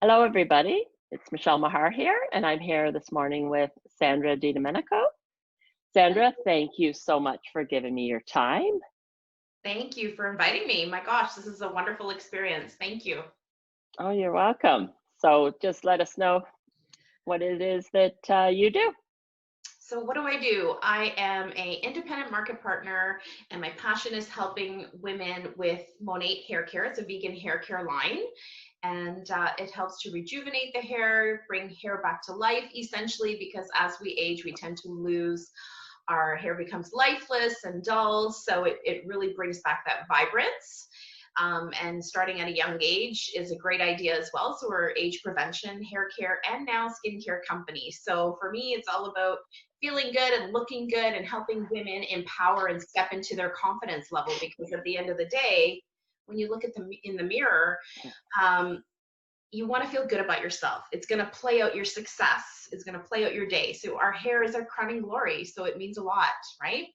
Hello, everybody. It's Michelle Maher here, and I'm here this morning with Sandra Domenico. Sandra, thank you so much for giving me your time. Thank you for inviting me. My gosh, this is a wonderful experience. Thank you. Oh, you're welcome. So just let us know what it is that you do. So what do I do? I am a independent market partner and my passion is helping women with Monate hair care. It's a vegan hair care line and it helps to rejuvenate the hair, bring hair back to life essentially because as we age, we tend to lose our hair becomes lifeless and dull. So it really brings back that vibrance. And starting at a young age is a great idea as well. So we're age prevention, hair care, and now skincare company. So for me, it's all about feeling good and looking good and helping women empower and step into their confidence level. Because at the end of the day, when you look at them in the mirror, um, you want to feel good about yourself. It's going to play out your success. It's going to play out your day. So our hair is our crowning glory. So it means a lot, right?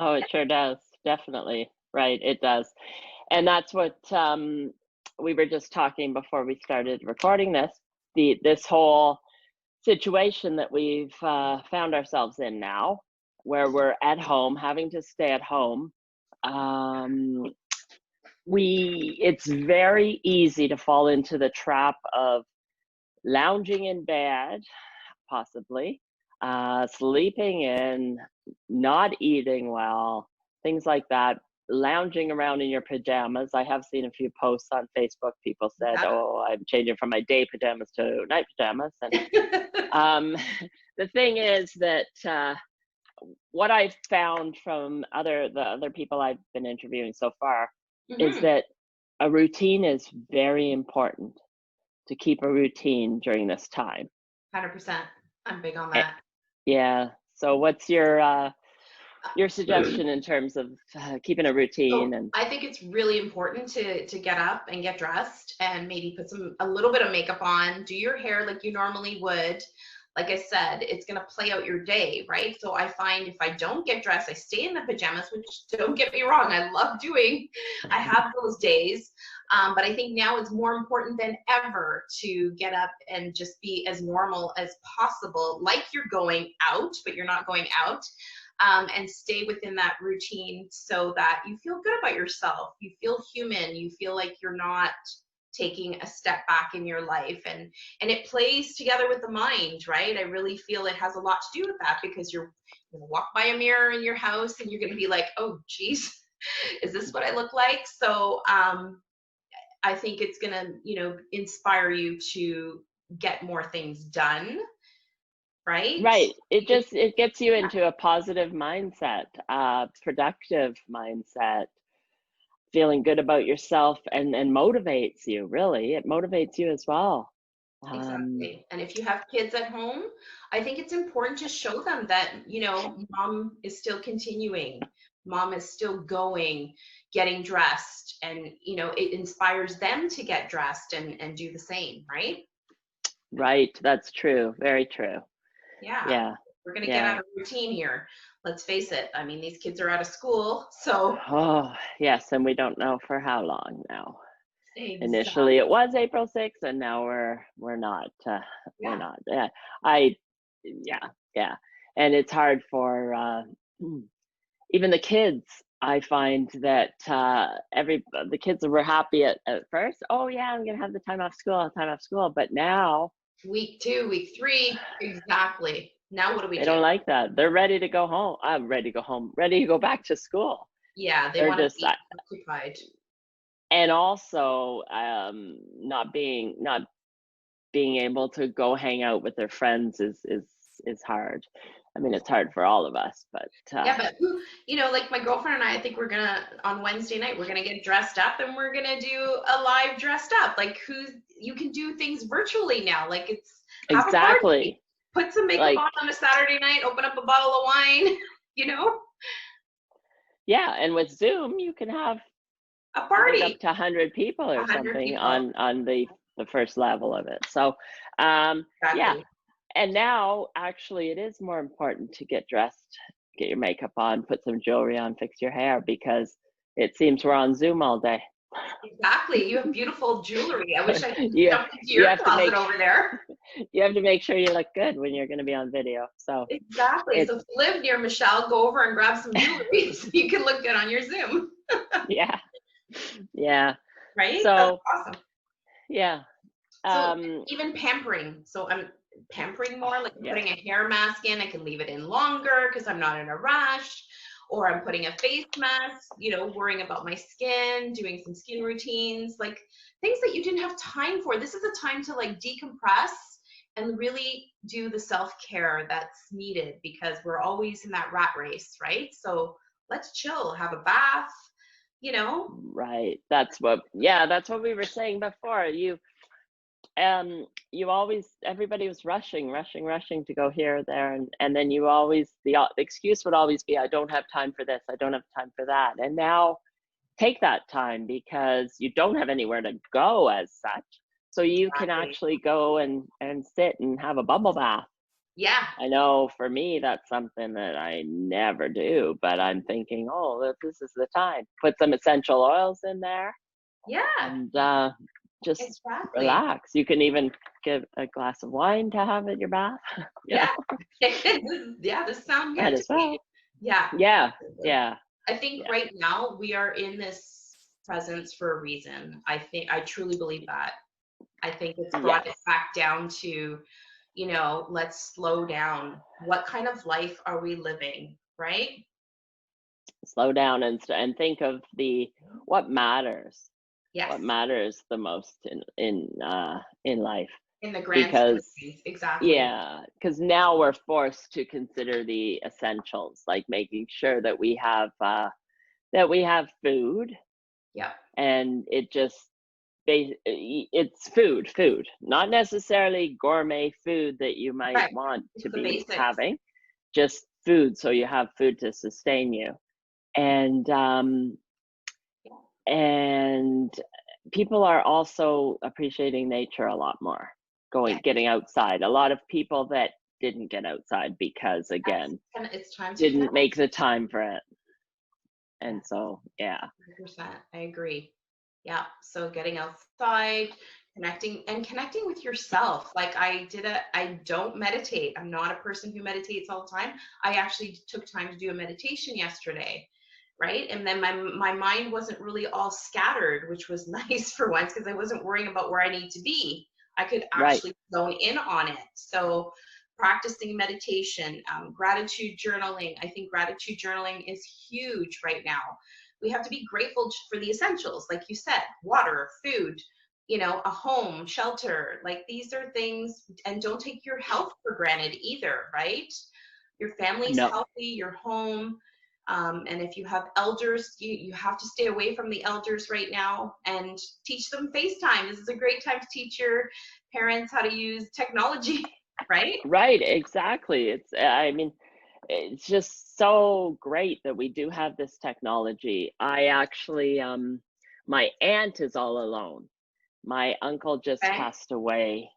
Oh, it sure does. Definitely. Right, it does. And that's what we were just talking before we started recording this whole situation that we've found ourselves in now, where we're at home, having to stay at home. Um, it's very easy to fall into the trap of lounging in bed, possibly, sleeping in, not eating well, things like that. Lounging around in your pajamas. I have seen a few posts on Facebook. People said, Yeah. "Oh, I'm changing from my day pajamas to night pajamas." And um, the thing is that what I've found from the other people I've been interviewing so far is hmm that a routine is very important, to keep a routine during this time. 100%. I'm big on Eh, that. Yeah. So what's your suggestion in terms of keeping a routine So and I think it's really important to get up and get dressed and maybe put a little bit of makeup on, do your hair like you normally would. Like I said, it's gonna play out your day, right? So I find if I don't get dressed, I stay in the pajamas, which don't get me wrong, I love doing. I have those days. But I think now it's more important than ever to get up and just be as normal as possible, like you're going out, but you're not going out and stay within that routine so that you feel good about yourself. You feel human. You feel like you're not taking a step back in your life and it plays together with the mind, right? I really feel it has a lot to do with that because you're going to walk by a mirror in your house and you're going to be like, oh geez, is this what I look like? So I think it's going to inspire you to get more things done, right? right? Because It gets you into a positive mindset, productive mindset, feeling good about yourself, and motivates you. Really, it motivates you as well. Um, exactly. And if you have kids at home, I think it's important to show them that, mom is still continuing, mom is still going, getting dressed, and, it inspires them to get dressed and do the same, right? right, that's true. Very true. Yeah. Yeah, We're going to get yeah. out of routine here. Let's face it. I mean, these kids are out of school. So, Oh, yes, and we don't know for how long now. Initially, exactly. it was April 6th, and now we're not. We're Yeah. not. I, yeah, yeah, and it's hard for even the kids. I find that every the kids were happy at first. Oh yeah, I'm gonna have the time off school. But now Week 2, week 3. Exactly. Now, what do we they don't do? like that. They're ready to go home. I'm ready to go home. Ready to go back to school. Yeah. They They're want to just be occupied. and also not being able to go hang out with their friends is hard. I mean, it's hard for all of us, but Yeah, but who, like my girlfriend and I think we're gonna on Wednesday night we're gonna get dressed up and we're gonna do a live dressed up. Like you can do things virtually now. Like it's have a party, exactly. put some makeup Like, on a Saturday night, open up a bottle of wine, you know, yeah, and with Zoom, you can have, a I think, up party, to 100 people or 100 something people. on the first level of it. So, yeah, Exactly. and now actually it is more important to get dressed, get your makeup on, put some jewelry on, fix your hair because it seems we're on Zoom all day. Exactly. You have beautiful jewelry. I wish I could you jump into you your have to closet over there. you have to make sure you look good when you're going to be on video. So Exactly. So it's if you live near Michele, go over and grab some jewelry so you can look good on your Zoom. yeah, yeah. Right? That's So awesome. yeah, So even pampering. So I'm pampering more, like yeah, putting a hair mask in. I can leave it in longer because I'm not in a rush. Or I'm putting a face mask, worrying about my skin, doing some skin routines, like things that you didn't have time for. This is a time to like decompress and really do the self-care that's needed because we're always in that rat race, right? So let's chill, have a bath, right. That's what we were saying before. You always, everybody was rushing to go here or there, and then you always, the excuse would always be, I don't have time for this, I don't have time for that. And now take that time because you don't have anywhere to go as such, so you can Exactly. actually go and sit and have a bubble bath. Yeah. I know for me that's something that I never do, but I'm thinking, oh, this is the time. Put some essential oils in there Yeah. and just Exactly. relax. You can even give a glass of wine to have at your bath. Yeah. Yeah, this sounds Might good to as well. me. Yeah. Yeah. I think right now we are in this presence for a reason. I truly believe that. I think it's brought it Yes. back down to, let's slow down. What kind of life are we living, right? Slow down and think of what matters. Yes. What matters the most in life. In the grand scheme of Because things. Exactly. yeah, because now we're forced to consider the essentials, like making sure that we have food, Yep. and it's food, not necessarily gourmet food that you might Right. want It's to the be basics. having, just food, so you have food to sustain you. And people are also appreciating nature a lot more, Yeah. getting outside. A lot of people that didn't get outside because, again, It's time to didn't connect. make the time for it. Yeah. And so, yeah. 100%. I agree. Yeah. So getting outside, connecting with yourself. Like I don't meditate. I'm not a person who meditates all the time. I actually took time to do a meditation yesterday. Right. And then my mind wasn't really all scattered, which was nice for once because I wasn't worrying about where I need to be. I could Right. actually zone in on it. So practicing meditation, gratitude journaling. I think gratitude journaling is huge right now. We have to be grateful for the essentials, like you said, water, food, a home, shelter. Like these are things, and don't take your health for granted either, right? Your family's No. healthy, your home. And if you have elders, you have to stay away from the elders right now and teach them FaceTime. This is a great time to teach your parents how to use technology, right? Right, exactly. I mean, it's just so great that we do have this technology. I actually, my aunt is all alone. My uncle just Okay. passed away.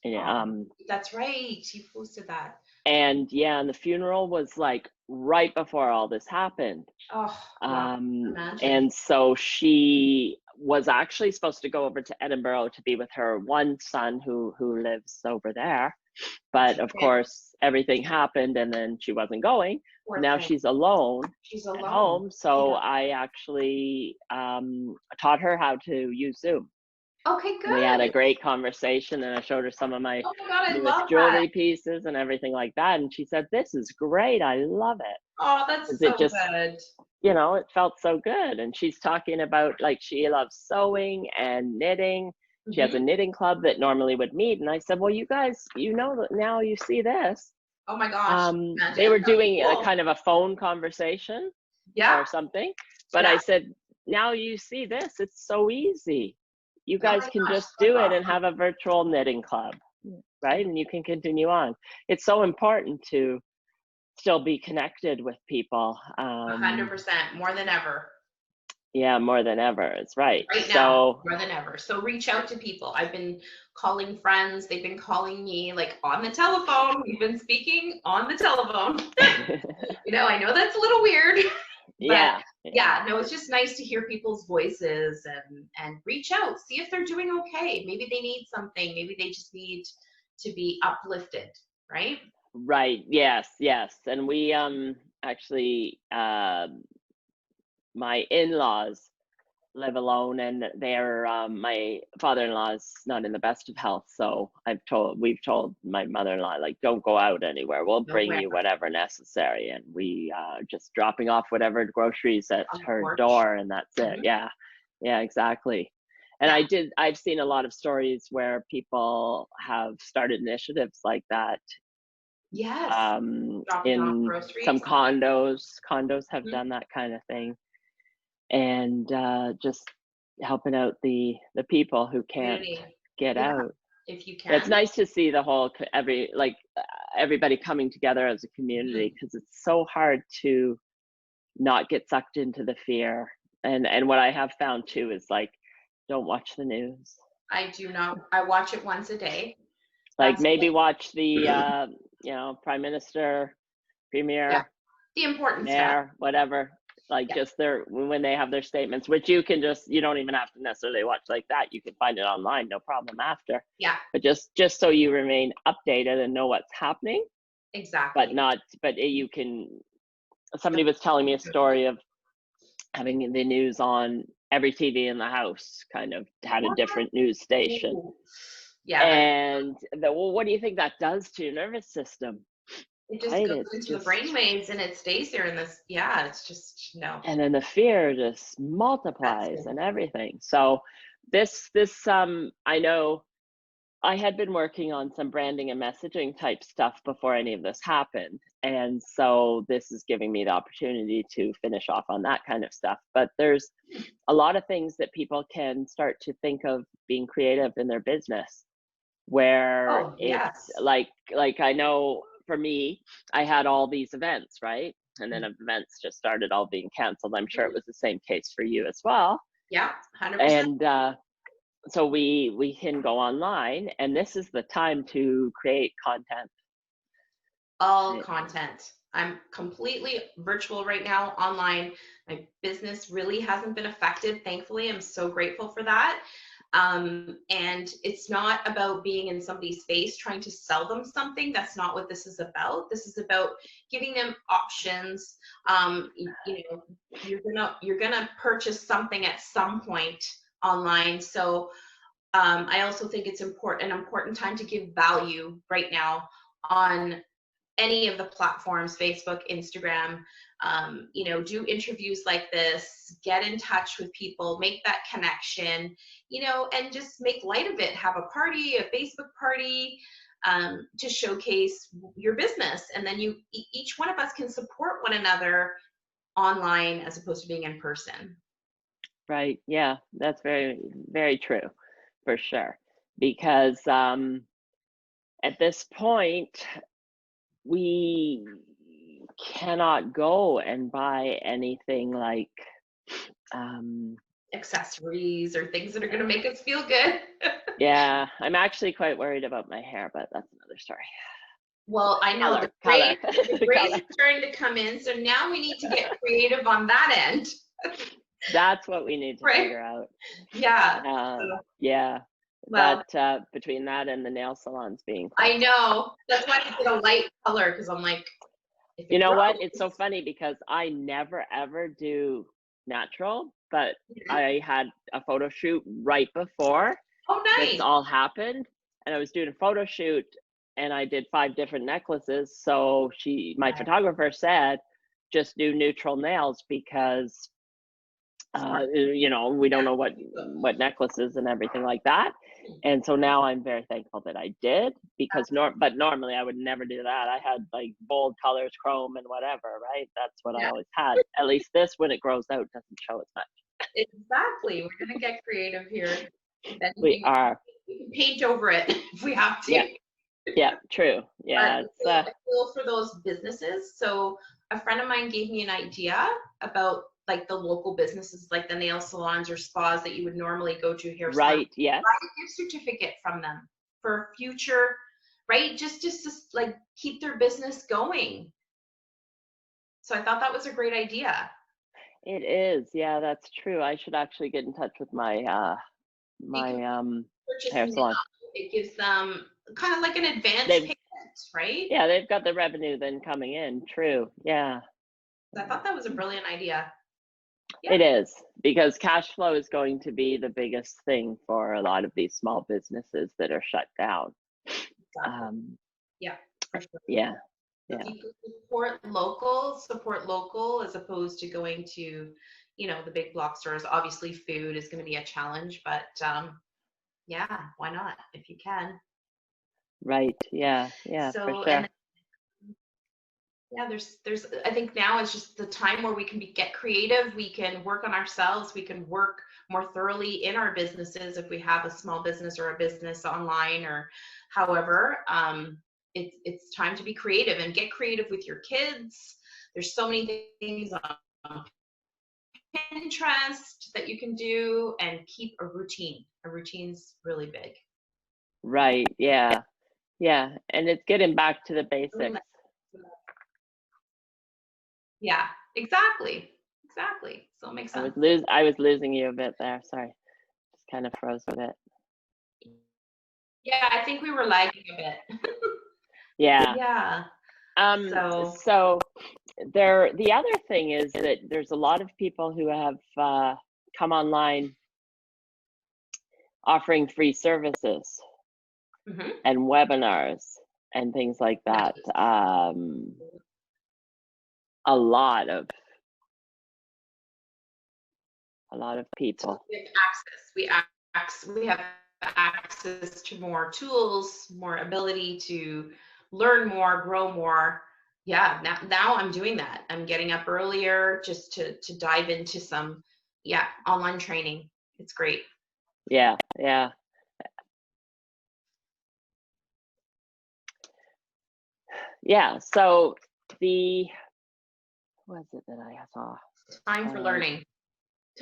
Oh, that's right. You posted that. And yeah, and the funeral was like right before all this happened. Oh, wow. Imagine. And so she was actually supposed to go over to Edinburgh to be with her one son who lives over there. But of Okay. course, everything happened and then she wasn't going. Poor Now thing. she's alone She's at alone. home. So Yeah. I actually taught her how to use Zoom. Okay, We had a good. great conversation and I showed her some of my Oh my God, I newest love that. jewelry pieces and everything like that. And she said, "This is great. I love it." Oh, that's Because so it just, good. it felt so good. And she's talking about, like, she loves sewing and knitting. She has a Hmm. knitting club that normally would meet. And I said, well, you guys, that now you see this. Oh my gosh, They were imagine. That'd be doing a cool. kind of a phone conversation Yeah, or something. But I yeah. said, now you see this. It's so easy. You Oh guys my can gosh, just that's do it and awesome. have a virtual knitting club, right? And you can continue on. It's so important to still be connected with people. 100%, more than ever. Yeah, more than ever. It's right. Right now, So more than ever. So reach out to people. I've been calling friends. They've been calling me like on the telephone. We've been speaking on the telephone. I know that's a little weird. Yeah. Yeah, no, it's just nice to hear people's voices and reach out, see if they're doing okay. Maybe they need something. Maybe they just need to be uplifted, right? Right. Yes. Yes. And we actually my in-laws live alone, and they're my father-in-law is not in the best of health, so we've told my mother-in-law, like, don't go out anywhere, we'll bring Nowhere you whatever necessary, and we just dropping off whatever groceries at on the her porch. door, and that's it. Mhm. Yeah, yeah, exactly. And Yeah. I've seen a lot of stories where people have started initiatives like that, Yes. Dropping off in some groceries. condos have Mhm. done that kind of thing, and just helping out the people who can't Community. get Yeah, out. if you It's can. nice to see the whole everybody coming together as a community, Mhm. because it's so hard to not get sucked into the fear. And what I have found too is, like, don't watch the news. I do not. I watch it once a day. Like, That's maybe it. watch the prime minister, Yeah. premier, The important stuff. mayor, whatever, like, Yeah. just their when they have their statements, which you don't even have to necessarily watch like that. You can find it online, no problem after. Yeah. But just so you remain updated and know what's happening, but Exactly. not, but you can. Somebody was telling me a story of having the news on every TV in the house, kind of had a What? different news station. Ooh. Yeah, that And well, what do you think that does to your nervous system? it just Right? goes It's into the brain just, waves and it stays there in this. Yeah, it's just no. and then the fear just That's multiplies it. and everything. So this I know I had been working on some branding and messaging type stuff before any of this happened, and so this is giving me the opportunity to finish off on that kind of stuff. But there's a lot of things that people can start to think of being creative in their business, where Oh, it's yes. like I know for me, I had all these events, right? And then Mhm. events just started all being canceled. I'm sure it was the same case for you as well. Yeah, 100%. And so we can go online, and this is the time to create content. All Right? content. I'm completely virtual right now, online. My business really hasn't been affected, thankfully. I'm so grateful for that. And it's not about being in somebody's face trying to sell them something. That's not what this is about. This is about giving them options. You're gonna purchase something at some point online. So I also think it's an important time to give value right now on any of the platforms, Facebook, Instagram. Do interviews like this, get in touch with people, make that connection, and just make light of it. Have a party, a Facebook party, to showcase your business. And then each one of us can support one another online as opposed to being in person. Right. Yeah, that's very, very true, for sure. Because at this point, we cannot go and buy anything like, um, Accessories or things that are going to make us feel good. yeah, I'm actually quite worried about my hair, but that's another story. Well, I know the Color, gray's color. starting to come in, so now we need to get creative on that end, That's what we need to right? figure out. Yeah. So, Yeah, well, between that and the nail salons being I closed. know. That's why I did a light color because I'm like, if You it know grows, what? It's so funny because I never ever do natural, but mhm. I had a photo shoot right before Oh, this nice. all happened, and I was doing a photo shoot, and I did 5 different necklaces. So my photographer said, just do neutral nails, because Smart. we don't know Yeah. what necklaces and everything like that. And so now I'm very thankful that I did, because but normally I would never do that. I had like bold colors, chrome and whatever, right? That's what I Yeah, always had. At least this, when it grows out, doesn't show as much. exactly. We're gonna get creative here. Then We are. we can paint over it if we have Yeah, to. yeah, true. But Yeah, it's I feel for those businesses. So a friend of mine gave me an idea about like the local businesses, like the nail salons or spas that you would normally go to, hair salon. right. Yes. Buy a gift certificate from them for future, right? Just like keep their business going. So I thought that was a great idea. It is. Yeah, that's true. I should actually get in touch with my You can purchase hair now. salon. It gives them kind of like an advance They've payment, right? Yeah, they've got the revenue then coming in. True. Yeah. I thought that was a brilliant idea. Yeah. It is, because cash flow is going to be the biggest thing for a lot of these small businesses that are shut down. Exactly. Yeah, for sure. Yeah. If Yeah. you could support local as opposed to going to, the big block stores. Obviously, food is going to be a challenge, but yeah, why not if you can? Right. Yeah. Yeah, for So, sure. and yeah, there's I think now is just the time where we can get creative, we can work on ourselves, we can work more thoroughly in our businesses if we have a small business or a business online or however. It's time to be creative and get creative with your kids. There's so many things on Pinterest that you can do and keep a routine. A routine's really big. Right. Yeah. Yeah. And it's getting back to the Doing basics. that. Yeah, exactly. Exactly. So it makes sense. I was losing you a bit there. Sorry. Just kind of froze a bit. Yeah, I think we were lagging a bit. Yeah. Yeah. So the other thing is that there's a lot of people who have come online offering free services and webinars and things like that. A lot of people. We have access to more tools, more ability to learn more, grow more. Yeah, now I'm doing that. I'm getting up earlier just to dive into some online training. It's great. Yeah, yeah. Yeah, so what is it that I saw? Time for learning.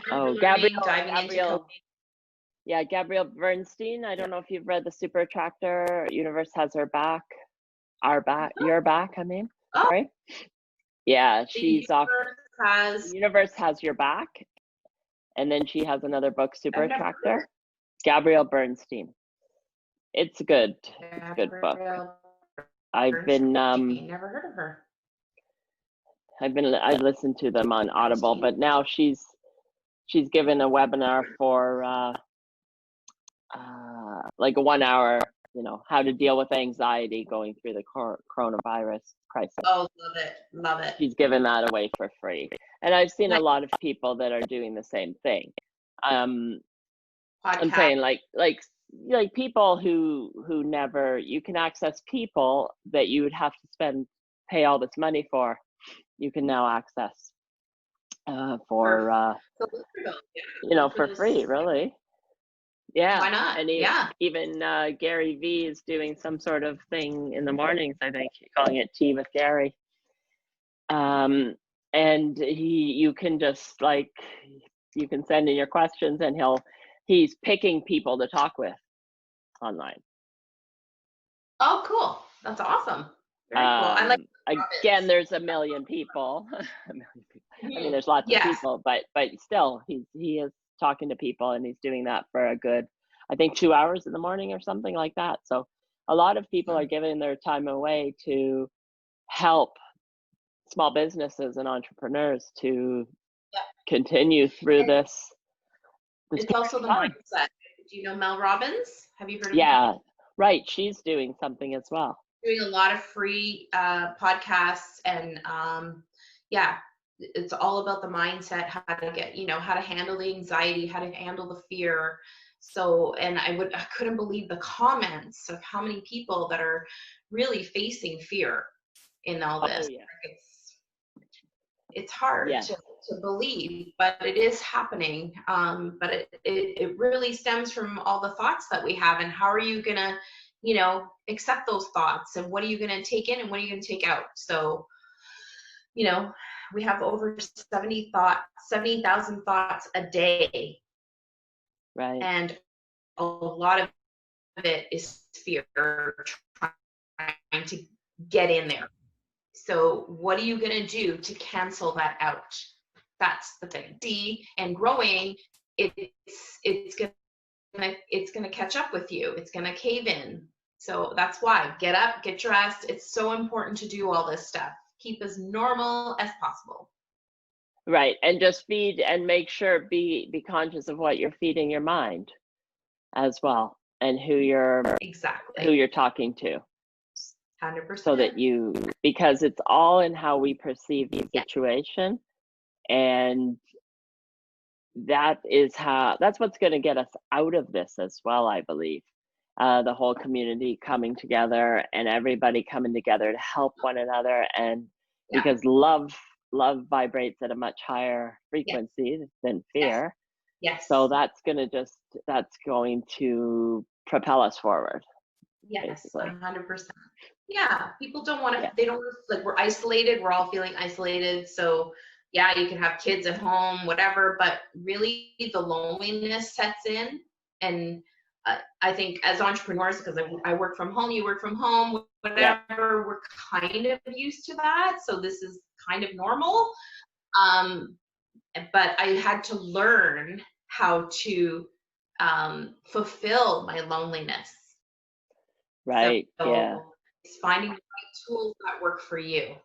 Gabrielle. Yeah, Gabrielle Bernstein. I don't know if you've read The Super Attractor. Universe has her back. Your back, I mean. Oh. Right? Yeah, she's off. Universe has your back. And then she has another book, Super Attractor. Gabrielle Bernstein. It's good. It's a good book. I've never heard of her. I've listened to them on Audible, but now she's given a webinar for like a 1 hour, how to deal with anxiety going through the coronavirus crisis. Oh, love it. She's given that away for free, and I've seen a lot of people that are doing the same thing. I'm saying like people who never, you can access people that you would have to pay all this money for. You can now access for free, really. Yeah. Why not? And even Gary V is doing some sort of thing in the mornings, I think, calling it Tea with Gary. And you can just you can send in your questions and he's picking people to talk with online. Oh, cool. That's awesome. Very cool. Again, there's a million people. I mean, there's lots of people, but still, he is talking to people, and he's doing that for a good, I think, 2 hours in the morning or something like that. So a lot of people are giving their time away to help small businesses and entrepreneurs to continue through this. It's also the mindset. Do you know Mel Robbins? Have you heard of her? Yeah, right. She's doing something as well. Doing a lot of free podcasts, and it's all about the mindset, how to get, how to handle the anxiety, how to handle the fear. So, and I couldn't believe the comments of how many people that are really facing fear in all this. Yeah. It's hard to believe, but it is happening. But it really stems from all the thoughts that we have, and how are you gonna, accept those thoughts, and what are you gonna take in and what are you gonna take out? So, we have over 70,000 thoughts a day. Right. And a lot of it is fear, trying to get in there. So what are you going to do to cancel that out? That's the thing. See, and growing, it's gonna catch up with you. It's gonna cave in. So that's why get up, get dressed. It's so important to do all this stuff. Keep as normal as possible. Right. And just feed and make sure be conscious of what you're feeding your mind as well, and who you're Exactly. talking to. 100%. So that because it's all in how we perceive the situation. And that's what's going to get us out of this as well, I believe. The whole community coming together and everybody coming together to help one another, and because love vibrates at a much higher frequency than fear. Yes. So that's going to propel us forward. Yes, basically. 100%. Yeah, people don't want to, they don't, like, we're isolated, we're all feeling isolated. So yeah, you can have kids at home, whatever, but really the loneliness sets in. And I think as entrepreneurs, because I work from home, you work from home, whatever, we're kind of used to that. So this is kind of normal. But I had to learn how to fulfill my loneliness. Right. So it's finding the right tools that work for you.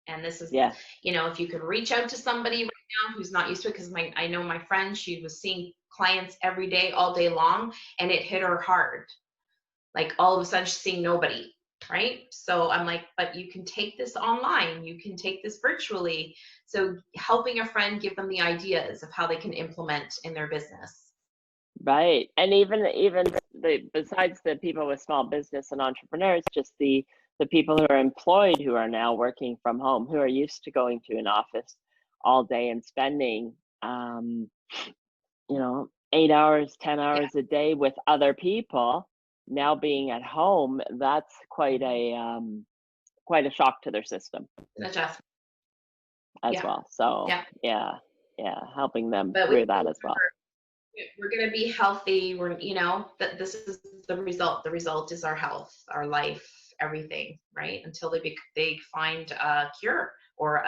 And this is, you know, if you can reach out to somebody right now who's not used to it, because I know my friend, she was seeing clients every day, all day long, and it hit her hard. Like all of a sudden she's seeing nobody, right? So I'm like, but you can take this online, you can take this virtually. So helping a friend give them the ideas of how they can implement in their business. Right. And even besides the people with small business and entrepreneurs, just the people who are employed, who are now working from home, who are used to going to an office all day and spending, 8 hours, 10 hours a day with other people, now being at home, that's quite a shock to their system. An adjustment. As well. So helping them but through that as well. We're going to be healthy. We're, you know, that this is the result. The result is our health, our life, everything, right? Until they find a cure or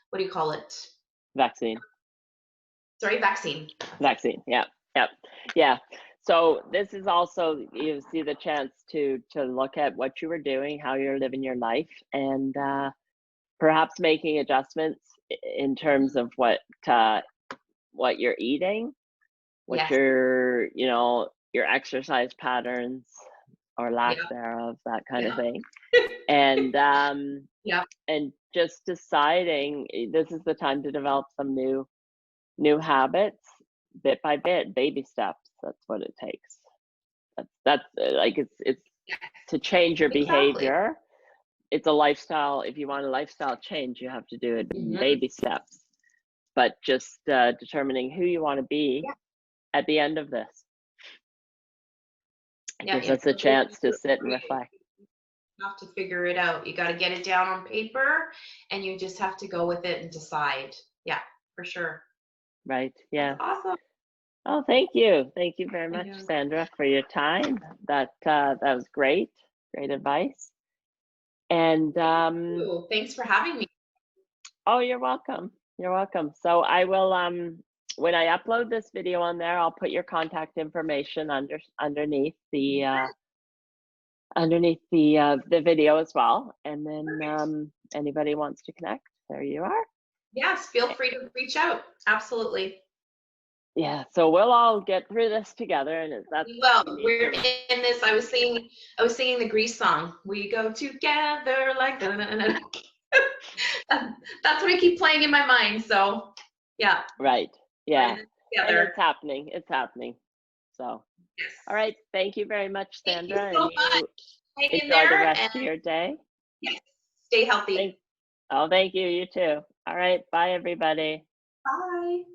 what do you call it? Vaccine. Sorry, vaccine. Vaccine. Yeah. So this is also, you see the chance to look at what you were doing, how you're living your life, and perhaps making adjustments in terms of what you're eating, what your exercise patterns or lack thereof, that kind of thing. And and just deciding this is the time to develop some new habits, bit by bit, baby steps. That's what it takes. That's like it's to change your behavior. It's a lifestyle. If you want a lifestyle change, you have to do it in baby steps. But just determining who you want to be at the end of this. It gives us a chance to sit and reflect. You have to figure it out. You got to get it down on paper, and you just have to go with it and decide. Yeah, for sure. Right. Yeah. That's awesome. Oh, thank you. Thank you very much, Sandra, for your time. That was great. Great advice. And thanks for having me. Oh, you're welcome. You're welcome. So I will when I upload this video on there, I'll put your contact information underneath the video as well. And then anybody wants to connect, there you are. Yes, feel free to reach out. Absolutely. Yeah, so we'll all get through this together, and we're in this. I was singing the Grease song. We go together like that. That's what I keep playing in my mind. So yeah. Right. Yeah. And it's happening. It's happening. So all right. Thank you very much, Sandra. Thank you so much. Enjoy the rest of your day. Yes. Stay healthy. Thank you. You too. All right. Bye, everybody. Bye.